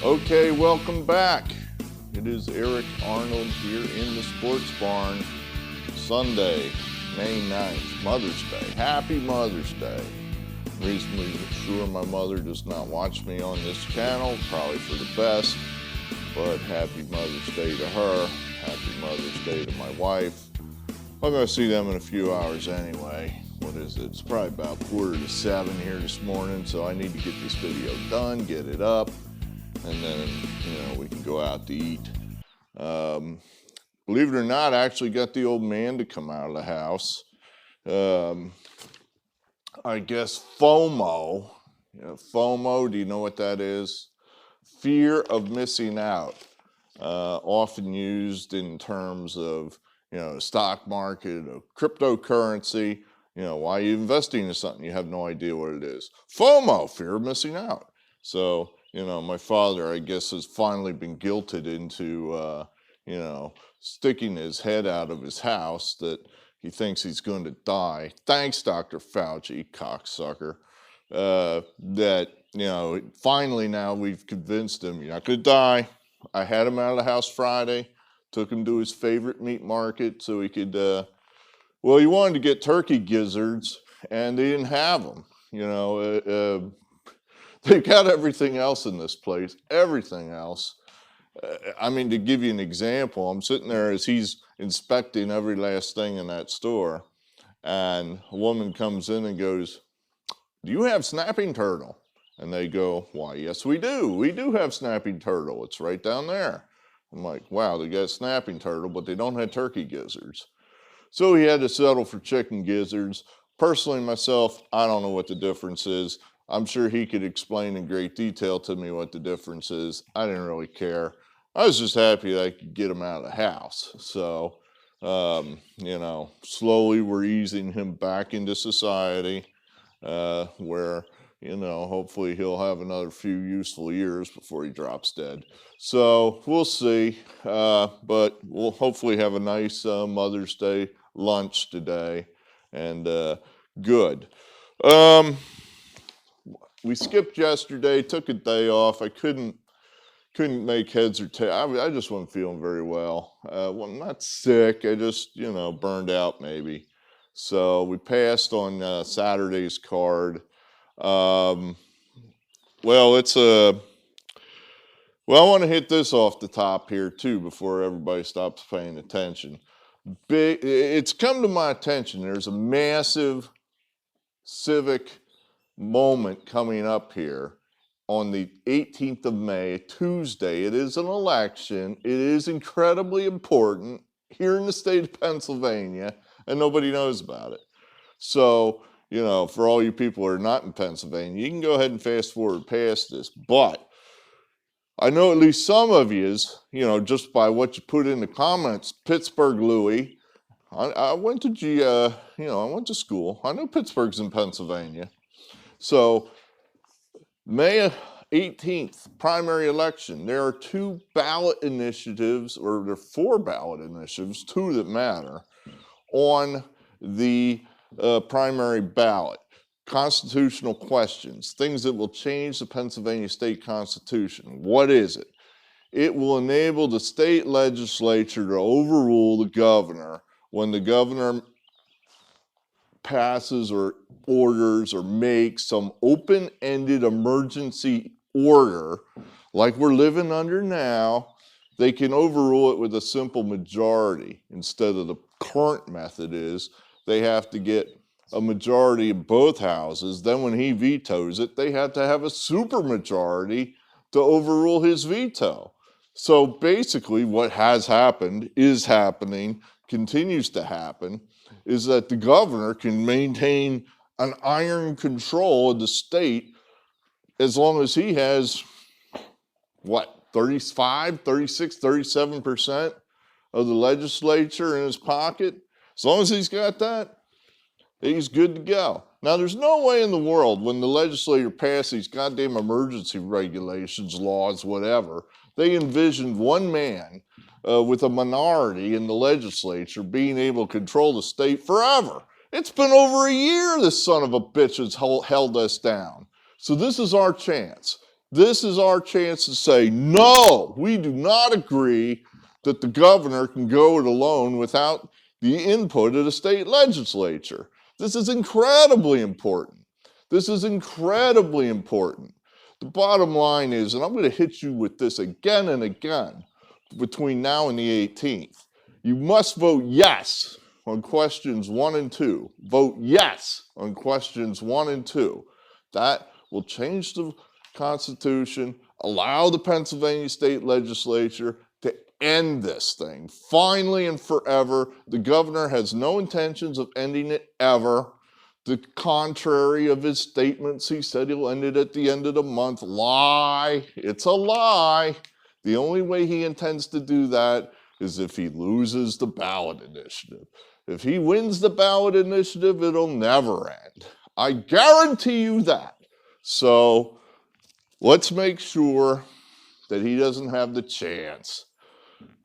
Okay, welcome back. It is Eric Arnold here in the Sports Barn. Sunday, May 9th, Mother's Day. Happy Mother's Day. Reasonably sure my mother does not watch me on this channel, probably for the best, but happy Mother's Day to her. Happy Mother's Day to my wife. I'm going to see them in a few hours anyway. What is it? It's probably about 6:45 here this morning, so I need to get this video done, get it up, and then, we can go out to eat. Believe it or not, I actually got the old man to come out of the house. I guess FOMO. FOMO, do you know what that is? Fear of missing out. Often used in terms of, stock market or cryptocurrency. Why are you investing in something? You have no idea what it is. FOMO, fear of missing out. So, my father, I guess, has finally been guilted into, sticking his head out of his house that he thinks he's going to die. Thanks, Dr. Fauci, cocksucker. Finally now we've convinced him, you're not going to die. I had him out of the house Friday, took him to his favorite meat market so he could, he wanted to get turkey gizzards, and they didn't have them. They've got everything else in this place, everything else. To give you an example, I'm sitting there as he's inspecting every last thing in that store, and a woman comes in and goes, "Do you have snapping turtle?" And they go, "Why, yes, we do. We do have snapping turtle. It's right down there." I'm like, wow, they got snapping turtle, but they don't have turkey gizzards. So he had to settle for chicken gizzards. Personally, myself, I don't know what the difference is. I'm sure he could explain in great detail to me what the difference is. I didn't really care. I was just happy that I could get him out of the house. So, slowly we're easing him back into society, where, hopefully he'll have another few useful years before he drops dead. So we'll see, but we'll hopefully have a nice Mother's Day lunch today, and good. We skipped yesterday, took a day off. I couldn't make heads or tails. I just wasn't feeling very well. I'm not sick. I just, burned out maybe. So we passed on Saturday's card. I want to hit this off the top here too before everybody stops paying attention. It's come to my attention. There's a massive civic moment coming up here on the 18th of May, Tuesday. It is an election. It is incredibly important here in the state of Pennsylvania, and nobody knows about it. So, for all you people who are not in Pennsylvania, you can go ahead and fast forward past this. But I know at least some of you, just by what you put in the comments, Pittsburgh Louis. I went to I went to school. I know Pittsburgh's in Pennsylvania. So May 18th, primary election. There are 2 ballot initiatives, or there are 4 ballot initiatives, 2 that matter, on the primary ballot. Constitutional questions, things that will change the Pennsylvania state constitution. What is it? It will enable the state legislature to overrule the governor when the governor passes or orders or makes some open-ended emergency order like we're living under now. They can overrule it with a simple majority instead of the current method is they have to get a majority of both houses. Then when he vetoes it, they have to have a supermajority to overrule his veto. So basically what has happened, is happening, continues to happen, is that the governor can maintain an iron control of the state as long as he has, 35, 36, 37% of the legislature in his pocket. As long as he's got that, he's good to go. Now, there's no way in the world when the legislature passed these goddamn emergency regulations, laws, whatever, they envisioned one man with a minority in the legislature being able to control the state forever. It's been over a year this son of a bitch has held us down. So this is our chance. This is our chance to say, no, we do not agree that the governor can go it alone without the input of the state legislature. This is incredibly important. This is incredibly important. The bottom line is, and I'm going to hit you with this again and again between now and the 18th, you must vote yes on questions 1 and 2. Vote yes on questions 1 and 2. That will change the Constitution, allow the Pennsylvania state legislature to end this thing. Finally and forever, the governor has no intentions of ending it ever. The contrary of his statements, he said he'll end it at the end of the month. Lie. It's a lie. The only way he intends to do that is if he loses the ballot initiative. If he wins the ballot initiative, it'll never end. I guarantee you that. So let's make sure that he doesn't have the chance.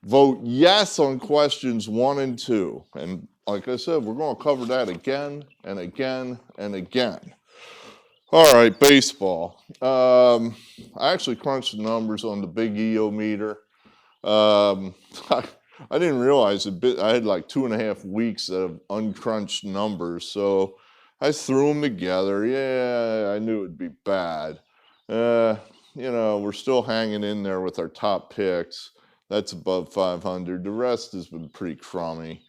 Vote yes on questions 1 and 2. And like I said, we're going to cover that again and again and again. All right, baseball. I actually crunched the numbers on the big EO meter. I didn't realize I had like 2.5 weeks of uncrunched numbers, so I threw them together. Yeah, I knew it'd be bad. You know, we're still hanging in there with our top picks. That's above 500. The rest has been pretty crummy.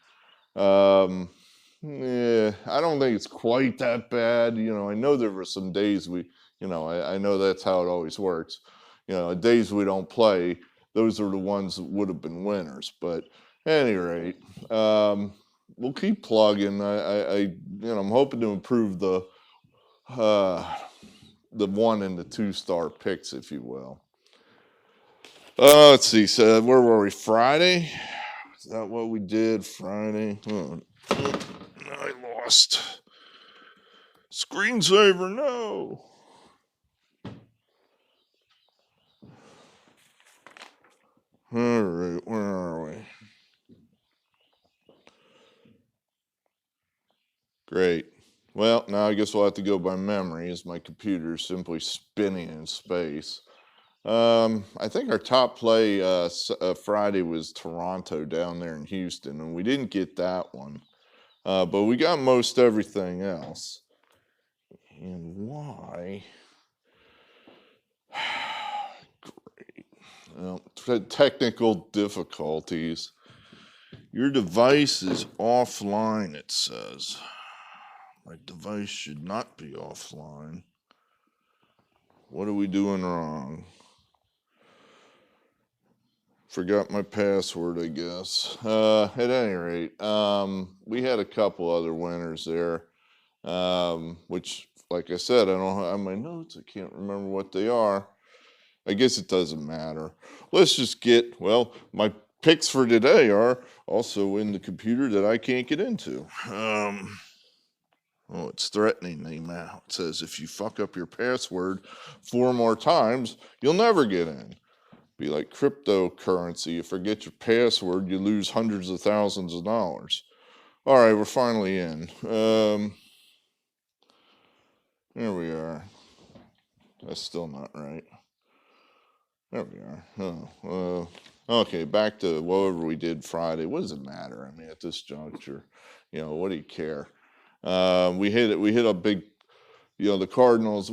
Yeah, I don't think it's quite that bad. You know, I know there were some days I know that's how it always works. You know, days we don't play, those are the ones that would have been winners. But at any rate, we'll keep plugging. I'm hoping to improve the 1 and the 2 star picks, if you will. Let's see. So where were we? Friday? Is that what we did Friday? Oh, I lost. Screensaver, no. All right, where are we? Great. Well, now I guess we'll have to go by memory as my computer is simply spinning in space. I think our top play Friday was Toronto down there in Houston, and we didn't get that one. But we got most everything else. And why? Great. Well, technical difficulties. Your device is offline, it says. My device should not be offline. What are we doing wrong? Forgot my password, I guess. At any rate, we had a couple other winners there, which, like I said, I don't have my notes. I can't remember what they are. I guess it doesn't matter. Let's just my picks for today are also in the computer that I can't get into. It's threatening me now. It says if you fuck up your password 4 more times, you'll never get in. Be like cryptocurrency. You forget your password, you lose hundreds of thousands of dollars. All right, we're finally in. There we are. That's still not right. There we are. Okay, back to whatever we did Friday. What does it matter? I mean, at this juncture, what do you care? We hit a big, the Cardinals.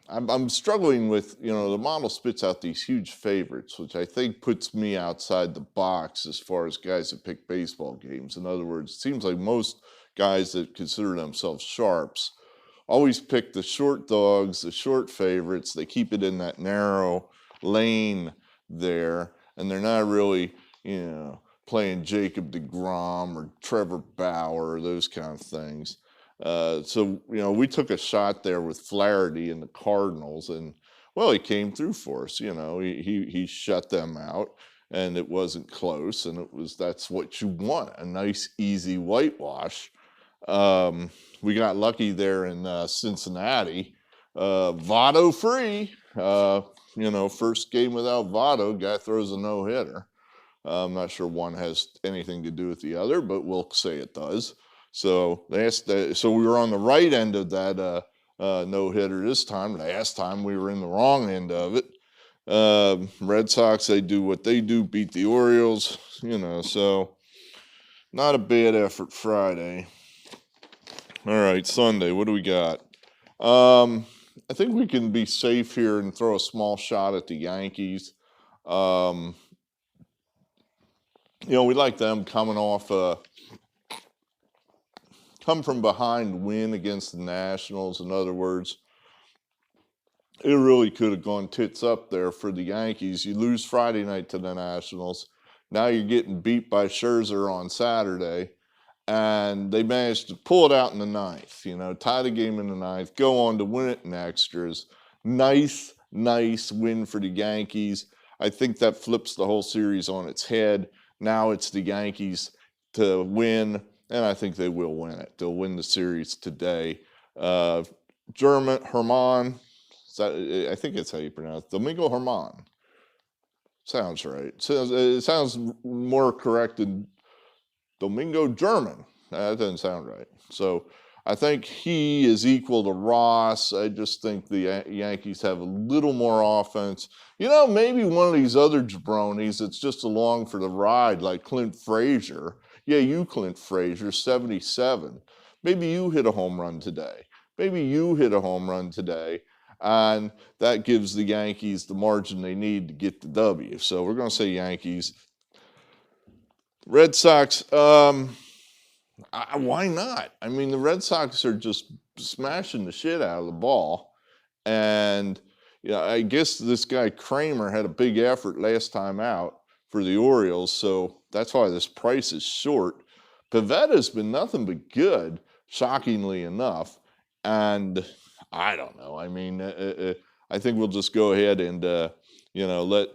I'm struggling with, the model spits out these huge favorites, which I think puts me outside the box as far as guys that pick baseball games. In other words, it seems like most guys that consider themselves sharps always pick the short dogs, the short favorites. They keep it in that narrow lane there, and they're not really, playing Jacob deGrom or Trevor Bauer or those kind of things. So we took a shot there with Flaherty and the Cardinals, and he came through for us. He shut them out, and it wasn't close, and that's what you want, a nice easy whitewash. We got lucky there in Cincinnati. Votto free. First game without Votto, guy throws a no-hitter. I'm not sure one has anything to do with the other, but we'll say it does. So we were on the right end of that no-hitter this time. Last time we were in the wrong end of it. Red Sox, they do what they do, beat the Orioles, so not a bad effort Friday. All right, Sunday, what do we got? I think we can be safe here and throw a small shot at the Yankees. We like them coming off come from behind win against the Nationals. In other words, it really could have gone tits up there for the Yankees. You lose Friday night to the Nationals. Now you're getting beat by Scherzer on Saturday. And they managed to pull it out in the ninth, tie the game in the ninth, go on to win it in extras. Nice win for the Yankees. I think that flips the whole series on its head. Now it's the Yankees to win, and I think they will win it. They'll win the series today. Herman, I think that's how you pronounce it. Domingo Herman. Sounds right. It sounds more correct than Domingo German. That doesn't sound right. So I think he is equal to Ross. I just think the Yankees have a little more offense. Maybe one of these other jabronis that's just along for the ride, like Clint Frazier. Yeah, you, Clint Frazier, 77. Maybe you hit a home run today. And that gives the Yankees the margin they need to get the W. So we're going to say Yankees. Red Sox, why not? I mean, the Red Sox are just smashing the shit out of the ball. And, I guess this guy Kramer had a big effort last time out for the Orioles, so that's why this price is short. Pavetta's been nothing but good, shockingly enough. And I don't know. I mean, I think we'll just go ahead and, let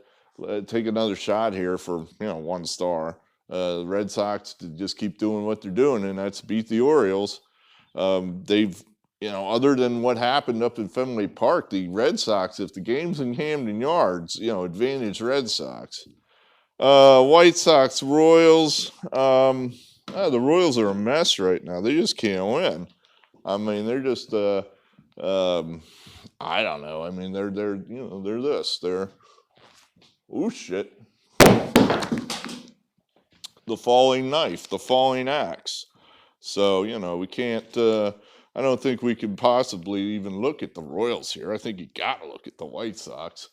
take another shot here for, 1 star. The Red Sox to just keep doing what they're doing, and that's beat the Orioles. They've, other than what happened up in Fenway Park, the Red Sox, if the game's in Camden Yards, advantage Red Sox. White Sox, Royals. The Royals are a mess right now. They just can't win. I mean, they're just, I don't know. I mean, they're this. They're, oh, shit. The falling knife, the falling axe. So, we can't, I don't think we can possibly even look at the Royals here. I think you got to look at the White Sox.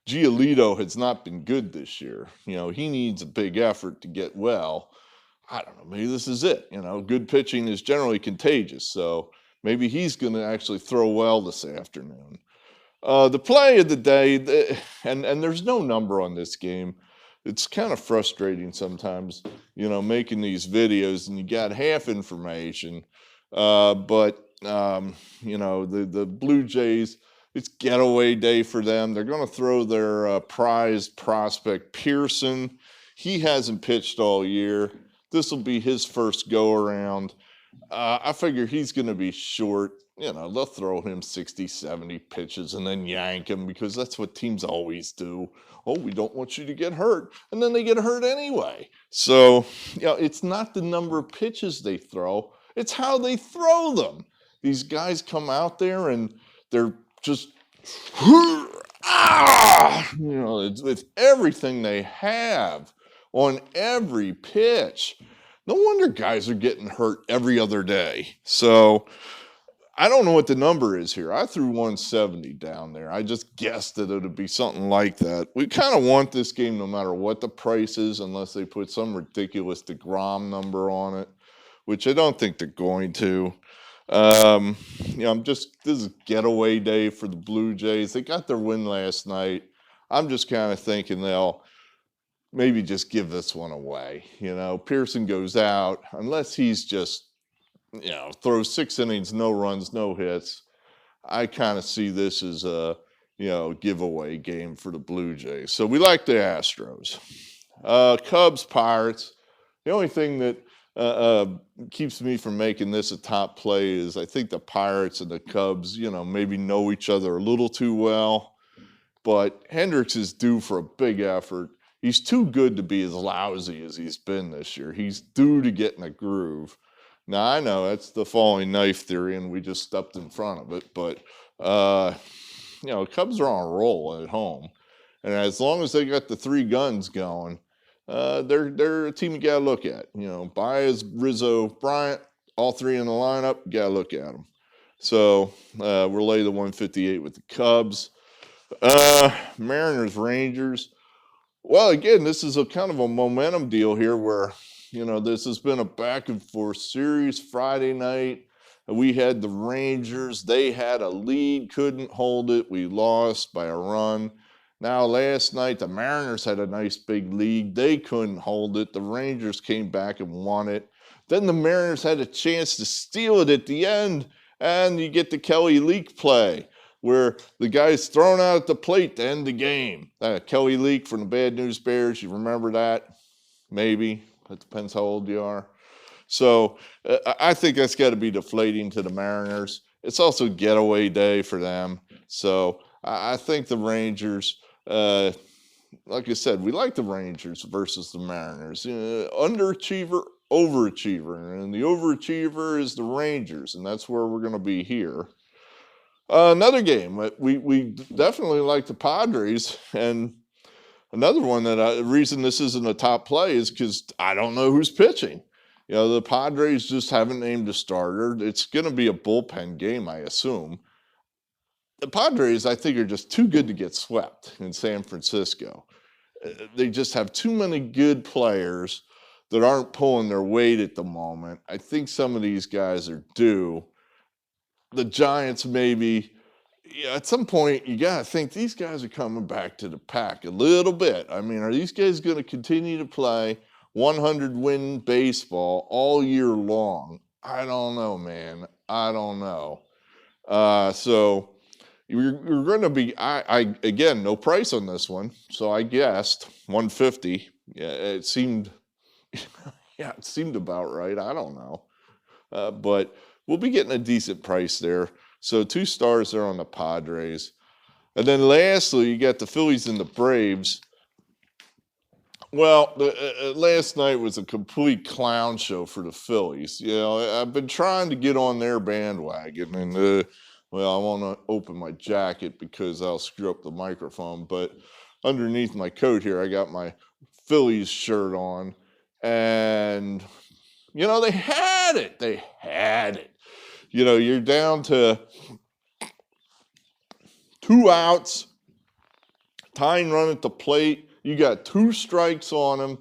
Giolito has not been good this year. He needs a big effort to get well. I don't know, maybe this is it. Good pitching is generally contagious. So maybe he's going to actually throw well this afternoon. The play of the day, and there's no number on this game. It's kind of frustrating sometimes, making these videos and you got half information. But the Blue Jays, it's getaway day for them. They're going to throw their prized prospect Pearson. He hasn't pitched all year. This will be his first go-around. I figure he's going to be short. They'll throw him 60, 70 pitches and then yank him because that's what teams always do. Oh, we don't want you to get hurt. And then they get hurt anyway. So, it's not the number of pitches they throw. It's how they throw them. These guys come out there and they're just, it's everything they have on every pitch. No wonder guys are getting hurt every other day. So, I don't know what the number is here. I threw 170 down there. I just guessed that it would be something like that. We kind of want this game no matter what the price is, unless they put some ridiculous DeGrom number on it, which I don't think they're going to. This is getaway day for the Blue Jays. They got their win last night. I'm just kind of thinking they'll maybe just give this one away. Pearson goes out, unless he's just, throws 6 innings, no runs, no hits. I kind of see this as a, giveaway game for the Blue Jays. So we like the Astros. Cubs, Pirates. The only thing that keeps me from making this a top play is I think the Pirates and the Cubs, maybe know each other a little too well. But Hendricks is due for a big effort. He's too good to be as lousy as he's been this year. He's due to get in a groove. Now I know that's the falling knife theory, and we just stepped in front of it. But uh, Cubs are on a roll at home, and as long as they got the three guns going, they're a team you got to look at. Baez, Rizzo, Bryant, all three in the lineup. You got to look at them. So we'll lay the 158 with the Cubs. Mariners, Rangers. Well, again, this is a kind of a momentum deal here where, this has been a back and forth series. Friday night, we had the Rangers. They had a lead, couldn't hold it. We lost by a run. Now, last night, the Mariners had a nice big lead. They couldn't hold it. The Rangers came back and won it. Then the Mariners had a chance to steal it at the end, and you get the Kelly Leak play, where the guy's thrown out at the plate to end the game. Kelly Leak from the Bad News Bears, you remember that? Maybe. That depends how old you are. So I think that's got to be deflating to the Mariners. It's also getaway day for them. So I think the Rangers, like I said, we like the Rangers versus the Mariners. Underachiever, overachiever. And the overachiever is the Rangers, and that's where we're going to be here. Another game, we definitely like the Padres, and another one the reason this isn't a top play is because I don't know who's pitching. The Padres just haven't named a starter. It's going to be a bullpen game, I assume. The Padres, I think, are just too good to get swept in San Francisco. They just have too many good players that aren't pulling their weight at the moment. I think some of these guys are due. The Giants, maybe, at some point, you got to think these guys are coming back to the pack a little bit. I mean, are these guys going to continue to play 100-win baseball all year long? I don't know, man. I don't know. So you're going to be, again, no price on this one. So I guessed 150. Yeah, it seemed, it seemed about right. I don't know. But we'll be getting a decent price there. So 2 stars there on the Padres. And then lastly, you got the Phillies and the Braves. Well, last night was a complete clown show for the Phillies. I've been trying to get on their bandwagon, and I want to open my jacket because I'll screw up the microphone. But underneath my coat here, I got my Phillies shirt on, and they had it. They had it. You're down to 2 outs, tying run at the plate. You got 2 strikes on him.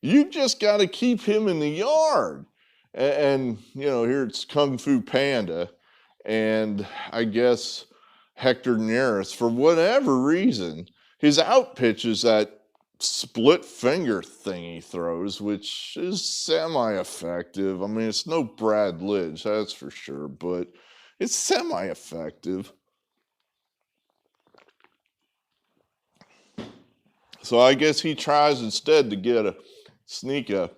You just got to keep him in the yard. And here it's Kung Fu Panda. And I guess Hector Neris, for whatever reason, his out pitch is that split finger thing he throws, which is semi-effective. I mean, it's no Brad Lidge, that's for sure, but it's semi-effective. So I guess he tries instead to sneak a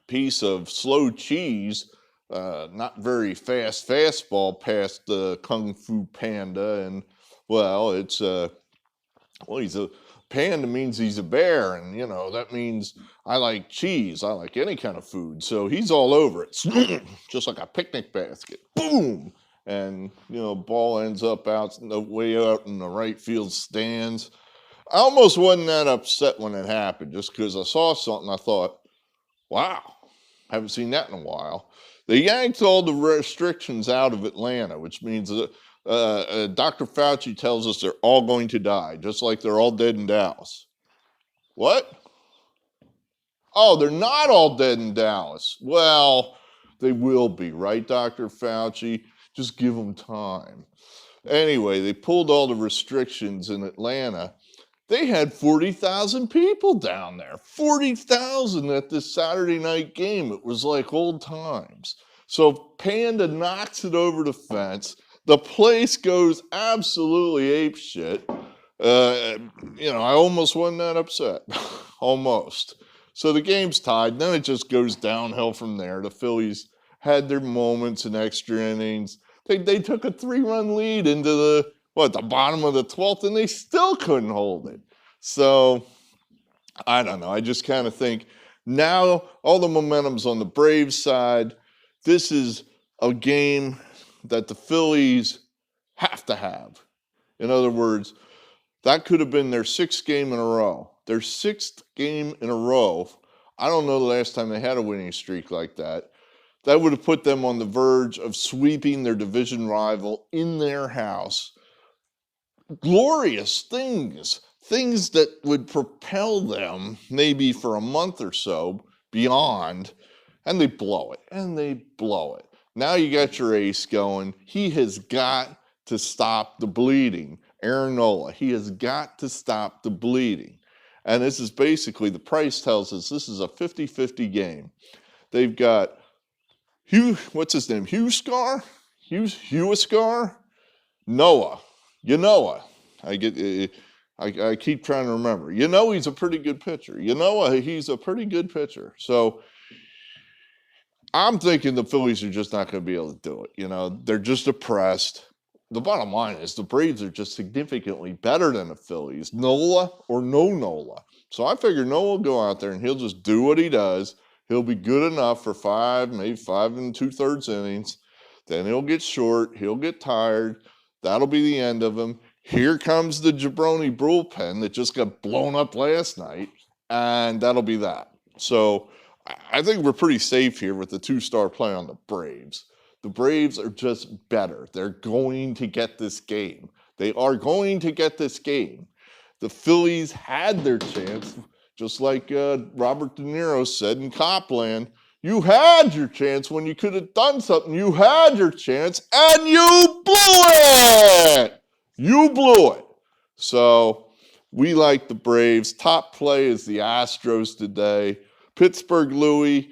piece of slow cheese, not very fast fastball past the Kung Fu Panda, and it's he's a panda means he's a bear, and that means I like cheese. I like any kind of food, so he's all over it, just like a picnic basket. Boom, and ball ends up way out in the right field stands. I almost wasn't that upset when it happened, just because I saw something. I thought, wow, haven't seen that in a while. They yanked all the restrictions out of Atlanta, which means Dr. Fauci tells us they're all going to die, just like they're all dead in Dallas. What? Oh, they're not all dead in Dallas. Well, they will be, right, Dr. Fauci? Just give them time. Anyway, they pulled all the restrictions in Atlanta. They had 40,000 people down there. 40,000 at this Saturday night game. It was like old times. So Panda knocks it over the fence. The place goes absolutely apeshit. I almost wasn't that upset. Almost. So the game's tied. Then it just goes downhill from there. The Phillies had their moments in extra innings. They took a 3-run lead into the bottom of the 12th, and they still couldn't hold it. So I don't know. I just kind of think now all the momentum's on the Braves side. this is a game that the Phillies have to have. In other words, that could have been their 6th game in a row. Their 6th game in a row. I don't know the last time they had a winning streak like that. That would have put them on the verge of sweeping their division rival in their house. Glorious things that would propel them maybe for a month or so beyond, and they blow it. Now you got your ace going. He has got to stop the bleeding. Aaron Nola, he has got to stop the bleeding. And this is basically, the price tells us this is a 50-50 game. They've got what's his name? Huascar? Noah. I keep trying to remember. He's a pretty good pitcher. He's a pretty good pitcher. So I'm thinking the Phillies are just not going to be able to do it. They're just depressed. The bottom line is the Braves are just significantly better than the Phillies, Nola or no Nola. So I figure Nola will go out there and he'll just do what he does. He'll be good enough for 5, maybe 5 2/3 innings. Then he'll get short. He'll get tired. That'll be the end of him. Here comes the jabroni bullpen that just got blown up last night, and that'll be that. So I think we're pretty safe here with the 2-star play on the Braves. The Braves are just better. They're going to get this game. They are going to get this game. The Phillies had their chance, just like Robert De Niro said in Copland. You had your chance when you could have done something. You had your chance, and you blew it! You blew it. So we like the Braves. Top play is the Astros today. Pittsburgh Louis,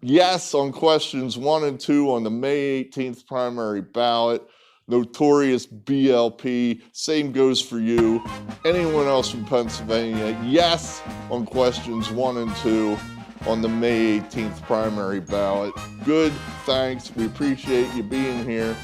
yes on questions 1 and 2 on the May 18th primary ballot. Notorious BLP, same goes for you. Anyone else from Pennsylvania, yes on questions 1 and 2 on the May 18th primary ballot. Good, thanks. We appreciate you being here.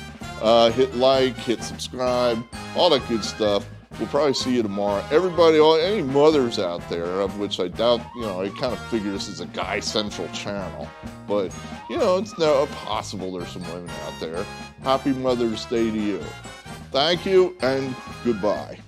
Hit like, hit subscribe, all that good stuff. We'll probably see you tomorrow. Everybody, any mothers out there, of which I doubt, I kind of figure this is a guy central channel. But, it's now possible there's some women out there. Happy Mother's Day to you. Thank you and goodbye.